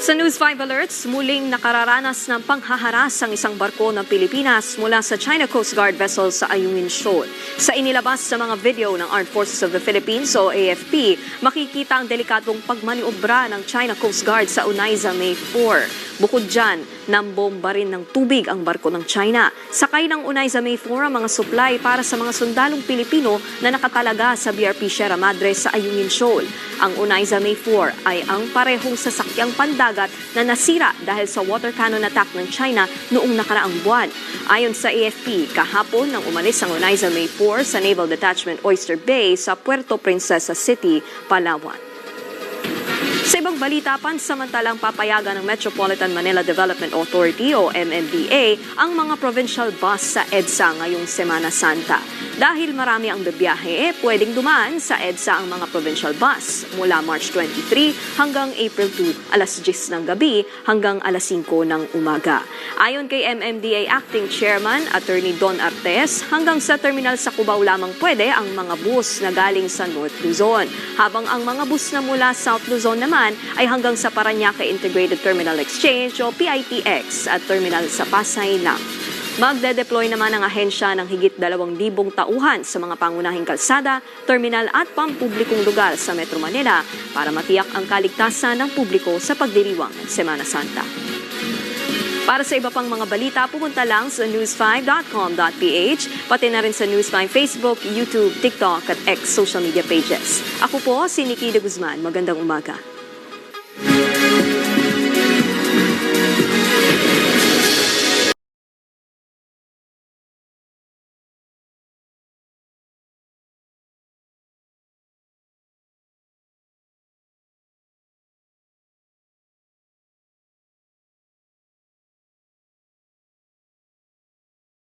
Sa News 5 Alerts, muling nakararanas ng panghaharas ang isang barko ng Pilipinas mula sa China Coast Guard vessel sa Ayungin Shoal. Sa inilabas sa mga video ng Armed Forces of the Philippines o AFP, makikita ang delikatong pagmaniobra ng China Coast Guard sa Unaiza May 4. Bukod dyan, nambomba rin ng tubig ang barko ng China. Sakay ng Unaiza May 4 ang mga supply para sa mga sundalong Pilipino na nakatalaga sa BRP Sierra Madre sa Ayungin Shoal. Ang Unaiza May 4 ay ang parehong sasakyang pandagat na nasira dahil sa water cannon attack ng China noong nakaraang buwan. Ayon sa AFP, kahapon nang umalis ang Unaiza May 4 sa Naval Detachment Oyster Bay sa Puerto Princesa City, Palawan. Sa ibang balita, pansamantalang papayagan ng Metropolitan Manila Development Authority o MMDA ang mga provincial bus sa EDSA ngayong Semana Santa. Dahil marami ang bibiyahe, pwedeng dumaan sa EDSA ang mga provincial bus mula March 23 hanggang April 2, alas 10 ng gabi hanggang alas 5 ng umaga. Ayon kay MMDA Acting Chairman Attorney Don Artes, hanggang sa terminal sa Cubao lamang pwede ang mga bus na galing sa North Luzon, habang ang mga bus na mula South Luzon naman ay hanggang sa Parañaque Integrated Terminal Exchange o PITX at terminal sa Pasay lang. Magde-deploy naman ang ahensya ng higit 2,000 tauhan sa mga pangunahing kalsada, terminal at pampublikong lugar sa Metro Manila para matiyak ang kaligtasan ng publiko sa pagdiriwang ng Semana Santa. Para sa iba pang mga balita, pumunta lang sa news5.com.ph, pati na rin sa News5 Facebook, YouTube, TikTok at X social media pages. Ako po si Nikki de Guzman. Magandang umaga.